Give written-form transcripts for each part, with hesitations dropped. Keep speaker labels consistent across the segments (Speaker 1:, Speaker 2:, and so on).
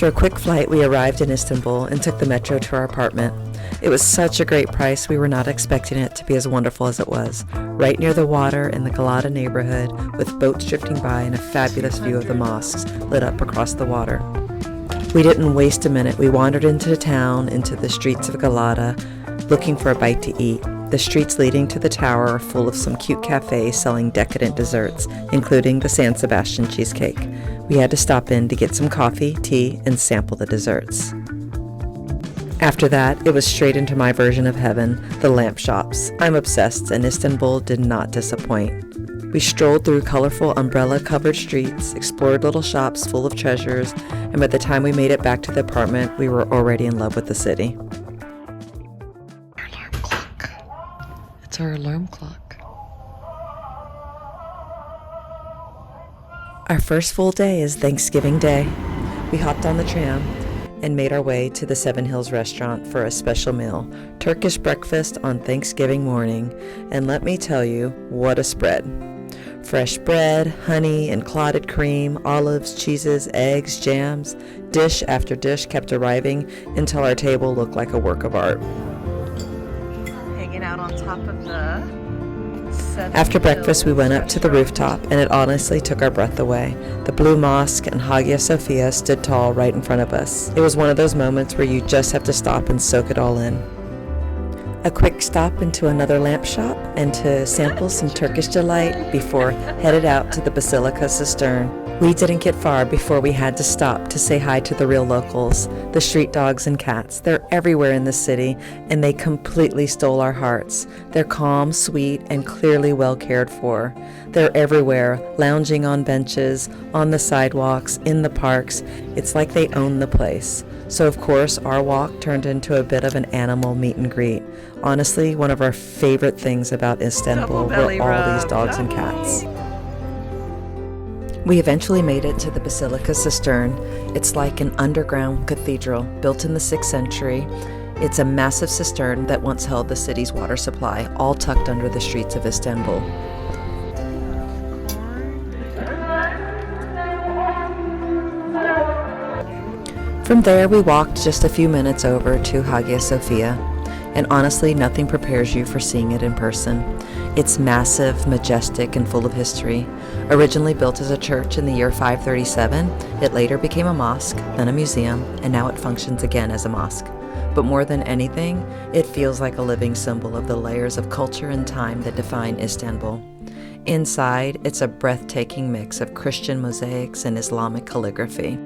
Speaker 1: After a quick flight, we arrived in Istanbul and took the metro to our apartment. It was such a great price, we were not expecting it to be as wonderful as it was. Right near the water in the Galata Neighborhood, with boats drifting by and a fabulous view of the mosques lit up across the water. We didn't waste a minute. We wandered into the town, into the streets of Galata, looking for a bite to eat. The streets leading to the tower are full of some cute cafes selling decadent desserts, including the San Sebastian cheesecake. We had to stop in to get some coffee, tea, and sample the desserts. After that, it was straight into my version of heaven, the lamp shops. I'm obsessed, and Istanbul did not disappoint. We strolled through colorful umbrella-covered streets, explored little shops full of treasures, and by the time we made it back to the apartment, we were already in love with the city. Our alarm clock. It's our alarm clock. Our first full day is Thanksgiving Day. We hopped on the tram and made our way to the Seven Hills restaurant for a special meal, Turkish breakfast on Thanksgiving morning, and let me tell you, what a spread. Fresh bread, honey and clotted cream, olives, cheeses, eggs, jams. Dish after dish kept arriving until our table looked like a work of art. Hanging out on top of the After breakfast, we went up to the rooftop, and it honestly took our breath away. The Blue Mosque and Hagia Sophia stood tall right in front of us. It was one of those moments where you just have to stop and soak it all in. A quick stop into another lamp shop and to sample some Turkish delight before headed out to the Basilica Cistern. We didn't get far before we had to stop to say hi to the real locals, the street dogs and cats. They're everywhere in the city, and they completely stole our hearts. They're calm, sweet, and clearly well cared for. They're everywhere, lounging on benches, on the sidewalks, in the parks. It's like they own the place. So of course, our walk turned into a bit of an animal meet and greet. Honestly, one of our favorite things about Istanbul were all these dogs and cats. We eventually made it to the Basilica Cistern. It's like an underground cathedral built in the 6th century. It's a massive cistern that once held the city's water supply, all tucked under the streets of Istanbul. From there, we walked just a few minutes over to Hagia Sophia, and honestly, nothing prepares you for seeing it in person. It's massive, majestic, and full of history. Originally built as a church in the year 537, it later became a mosque, then a museum, and now it functions again as a mosque. But more than anything, it feels like a living symbol of the layers of culture and time that define Istanbul. Inside, it's a breathtaking mix of Christian mosaics and Islamic calligraphy.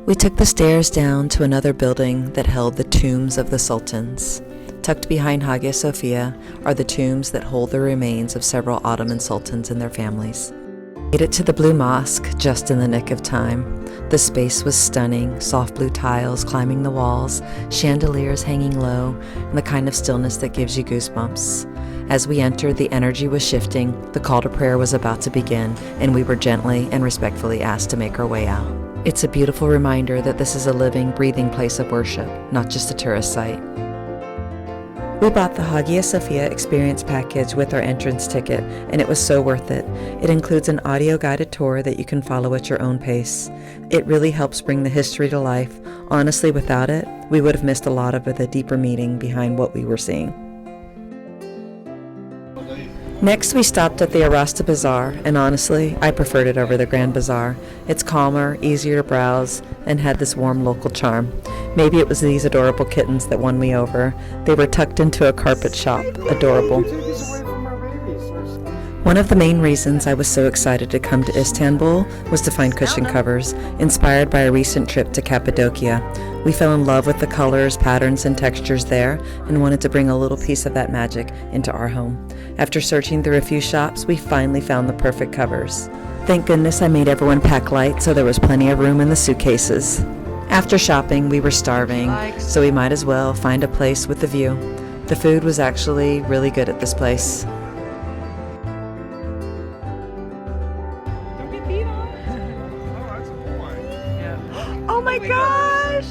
Speaker 1: We took the stairs down to another building that held the tombs of the sultans. Tucked behind Hagia Sophia are the tombs that hold the remains of several Ottoman sultans and their families. We made it to the Blue Mosque just in the nick of time. The space was stunning, soft blue tiles climbing the walls, chandeliers hanging low, and the kind of stillness that gives you goosebumps. As we entered, the energy was shifting, the call to prayer was about to begin, and we were gently and respectfully asked to make our way out. It's a beautiful reminder that this is a living, breathing place of worship, not just a tourist site. We bought the Hagia Sophia experience package with our entrance ticket, and it was so worth it. It includes an audio-guided tour that you can follow at your own pace. It really helps bring the history to life. Honestly, without it, we would have missed a lot of the deeper meaning behind what we were seeing. Next, we stopped at the Arasta Bazaar, and honestly, I preferred it over the Grand Bazaar. It's calmer, easier to browse, and had this warm local charm. Maybe it was these adorable kittens that won me over. They were tucked into a carpet shop. Adorable. One of the main reasons I was so excited to come to Istanbul was to find cushion covers, inspired by a recent trip to Cappadocia. We fell in love with the colors, patterns, and textures there, and wanted to bring a little piece of that magic into our home. After searching through a few shops, we finally found the perfect covers. Thank goodness I made everyone pack light, so there was plenty of room in the suitcases. After shopping, we were starving, so we might as well find a place with a view. The food was actually really good at this place.
Speaker 2: Oh my gosh!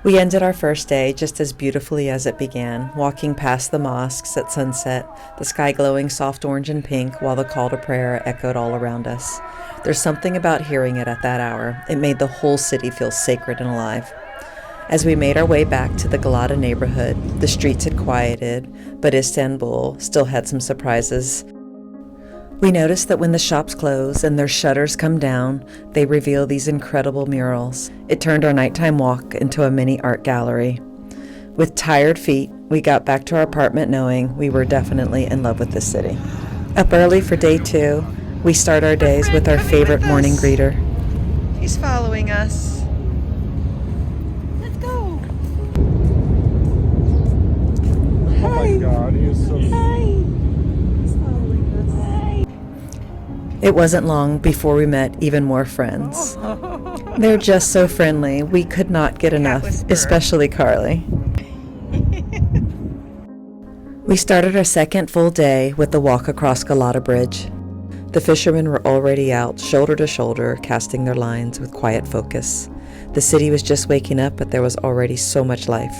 Speaker 1: We ended our first day just as beautifully as it began, walking past the mosques at sunset, the sky glowing soft orange and pink while the call to prayer echoed all around us. There's something about hearing it at that hour. It made the whole city feel sacred and alive. As we made our way back to the Galata neighborhood, the streets had quieted, but Istanbul still had some surprises. We noticed that when the shops close and their shutters come down, they reveal these incredible murals. It turned our nighttime walk into a mini art gallery. With tired feet, we got back to our apartment knowing we were definitely in love with the city. Up early for day 2, we start our days with our favorite morning greeter. He's following us.
Speaker 2: Let's go.
Speaker 3: Oh my God, he is so
Speaker 2: Hi. He's following us. Hi.
Speaker 1: It wasn't long before we met even more friends. They're just so friendly. We could not get enough, especially Carly. We started our second full day with the walk across Galata Bridge. The fishermen were already out, shoulder to shoulder, casting their lines with quiet focus. The city was just waking up, but there was already so much life.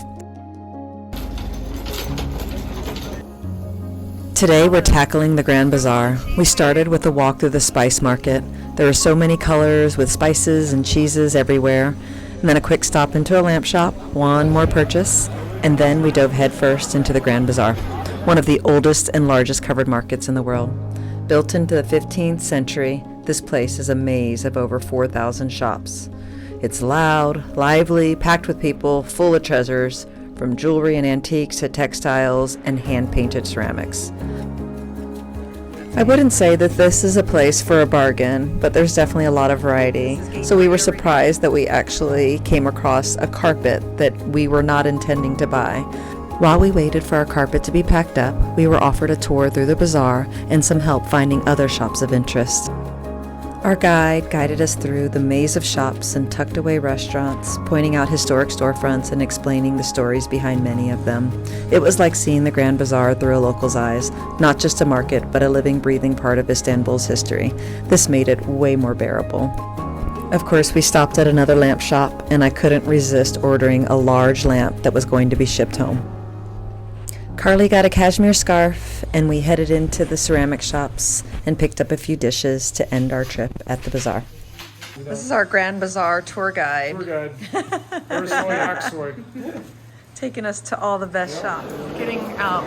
Speaker 1: Today we're tackling the Grand Bazaar. We started with a walk through the spice market. There were so many colors with spices and cheeses everywhere. And then a quick stop into a lamp shop, one more purchase, and then we dove headfirst into the Grand Bazaar, one of the oldest and largest covered markets in the world. Built into the 15th century, this place is a maze of over 4,000 shops. It's loud, lively, packed with people, full of treasures, from jewelry and antiques to textiles and hand-painted ceramics. I wouldn't say that this is a place for a bargain, but there's definitely a lot of variety. So we were surprised that we actually came across a carpet that we were not intending to buy. While we waited for our carpet to be packed up, we were offered a tour through the bazaar and some help finding other shops of interest. Our guide guided us through the maze of shops and tucked away restaurants, pointing out historic storefronts and explaining the stories behind many of them. It was like seeing the Grand Bazaar through a local's eyes, not just a market, but a living, breathing part of Istanbul's history. This made it way more bearable. Of course, we stopped at another lamp shop, and I couldn't resist ordering a large lamp that was going to be shipped home. Carly got a cashmere scarf, and we headed into the ceramic shops and picked up a few dishes to end our trip at the bazaar. This is our Grand Bazaar tour guide.
Speaker 3: Tour guide. Personally, Axoy.
Speaker 1: Taking us to all the best shops.
Speaker 2: Getting out.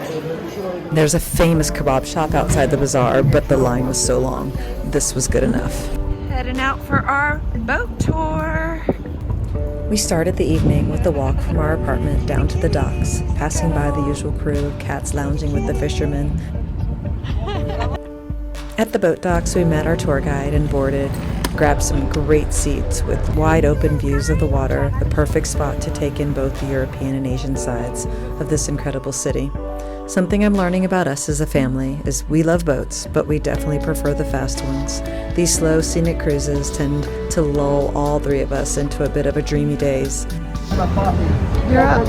Speaker 1: There's a famous kebab shop outside the bazaar, but the line was so long. This was good enough.
Speaker 2: Heading out for our boat tour.
Speaker 1: We started the evening with the walk from our apartment down to the docks, passing by the usual crew of cats lounging with the fishermen. At the boat docks, we met our tour guide and boarded, grabbed some great seats with wide open views of the water, the perfect spot to take in both the European and Asian sides of this incredible city. Something I'm learning about us as a family is we love boats, but we definitely prefer the fast ones. These slow, scenic cruises tend to lull all three of us into a bit of a dreamy daze.
Speaker 2: You're up.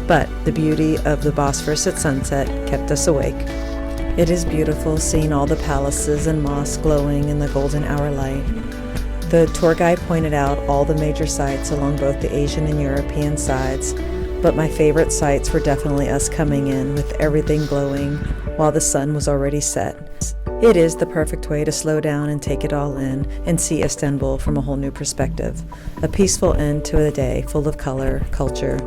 Speaker 1: But the beauty of the Bosphorous at sunset kept us awake. It is beautiful seeing all the palaces and mosques glowing in the golden hour light. The tour guide pointed out all the major sites along both the Asian and European sides, but my favorite sites were definitely us coming in with everything glowing while the sun was already set. It is the perfect way to slow down and take it all in and see Istanbul from a whole new perspective. A peaceful end to a day full of color, culture.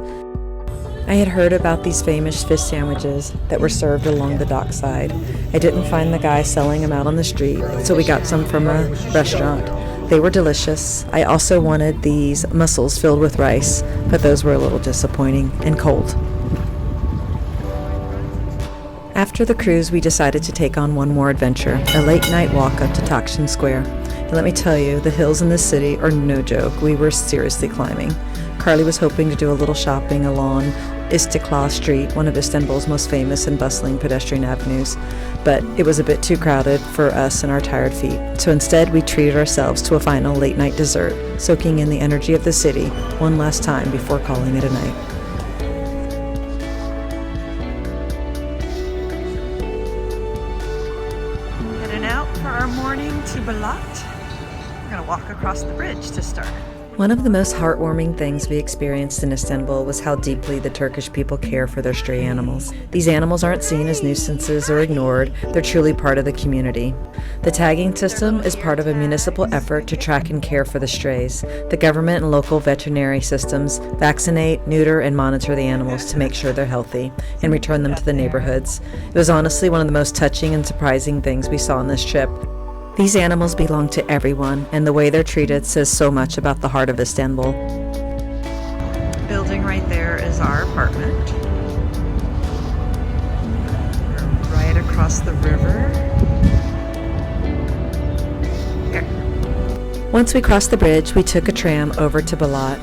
Speaker 1: I had heard about these famous fish sandwiches that were served along the dockside. I didn't find the guy selling them out on the street, so we got some from a restaurant. They were delicious. I also wanted these mussels filled with rice, but those were a little disappointing and cold. After the cruise, we decided to take on one more adventure, a late night walk up to Taksim Square. And let me tell you, the hills in this city are no joke. We were seriously climbing. Carly was hoping to do a little shopping along Istiklal Street, one of Istanbul's most famous and bustling pedestrian avenues, but it was a bit too crowded for us and our tired feet. So instead, we treated ourselves to a final late-night dessert, soaking in the energy of the city one last time before calling it a night.
Speaker 2: Heading out for our morning to Balat. We're gonna walk across the bridge to start.
Speaker 1: One of the most heartwarming things we experienced in Istanbul was how deeply the Turkish people care for their stray animals. These animals aren't seen as nuisances or ignored, they're truly part of the community. The tagging system is part of a municipal effort to track and care for the strays. The government and local veterinary systems vaccinate, neuter, and monitor the animals to make sure they're healthy and return them to the neighborhoods. It was honestly one of the most touching and surprising things we saw on this trip. These animals belong to everyone, and the way they're treated says so much about the heart of Istanbul.
Speaker 2: Building right there is our apartment. We're right across the river. Here.
Speaker 1: Once we crossed the bridge, we took a tram over to Balat.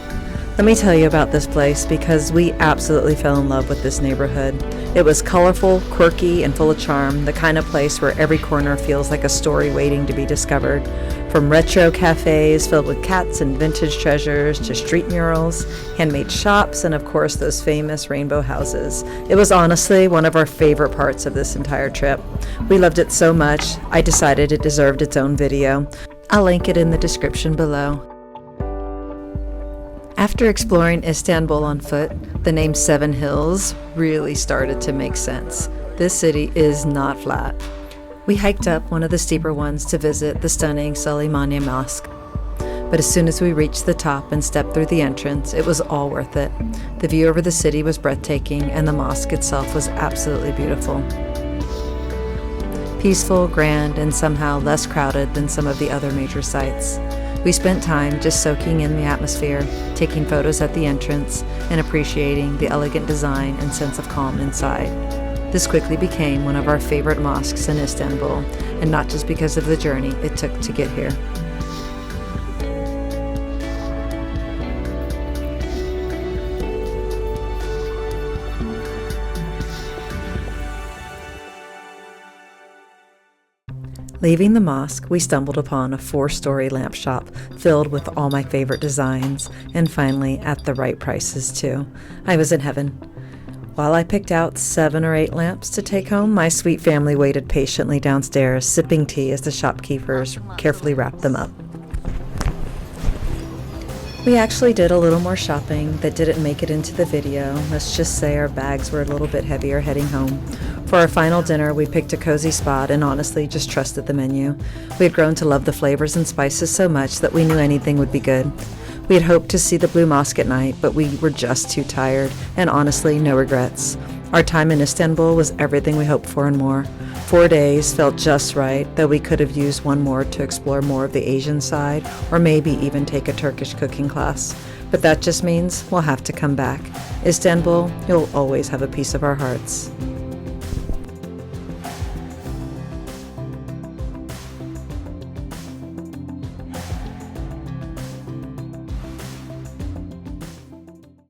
Speaker 1: Let me tell you about this place because we absolutely fell in love with this neighborhood. It was colorful, quirky, and full of charm, the kind of place where every corner feels like a story waiting to be discovered. From retro cafes filled with cats and vintage treasures to street murals, handmade shops, and of course those famous rainbow houses. It was honestly one of our favorite parts of this entire trip. We loved it so much, I decided it deserved its own video. I'll link it in the description below. After exploring Istanbul on foot, the name Seven Hills really started to make sense. This city is not flat. We hiked up one of the steeper ones to visit the stunning Suleymaniye Mosque. But as soon as we reached the top and stepped through the entrance, it was all worth it. The view over the city was breathtaking, and the mosque itself was absolutely beautiful. Peaceful, grand, and somehow less crowded than some of the other major sites. We spent time just soaking in the atmosphere, taking photos at the entrance, and appreciating the elegant design and sense of calm inside. This quickly became one of our favorite mosques in Istanbul, and not just because of the journey it took to get here. Leaving the mosque, we stumbled upon a 4-story lamp shop filled with all my favorite designs, and finally at the right prices too. I was in heaven. While I picked out 7 or 8 lamps to take home, my sweet family waited patiently downstairs, sipping tea as the shopkeepers carefully wrapped them up. We actually did a little more shopping that didn't make it into the video. Let's just say our bags were a little bit heavier heading home. For our final dinner, we picked a cozy spot and honestly just trusted the menu. We had grown to love the flavors and spices so much that we knew anything would be good. We had hoped to see the Blue Mosque at night, but we were just too tired, and honestly, no regrets. Our time in Istanbul was everything we hoped for and more. 4 days felt just right, though we could have used one more to explore more of the Asian side, or maybe even take a Turkish cooking class. But that just means we'll have to come back. Istanbul, you'll always have a piece of our hearts.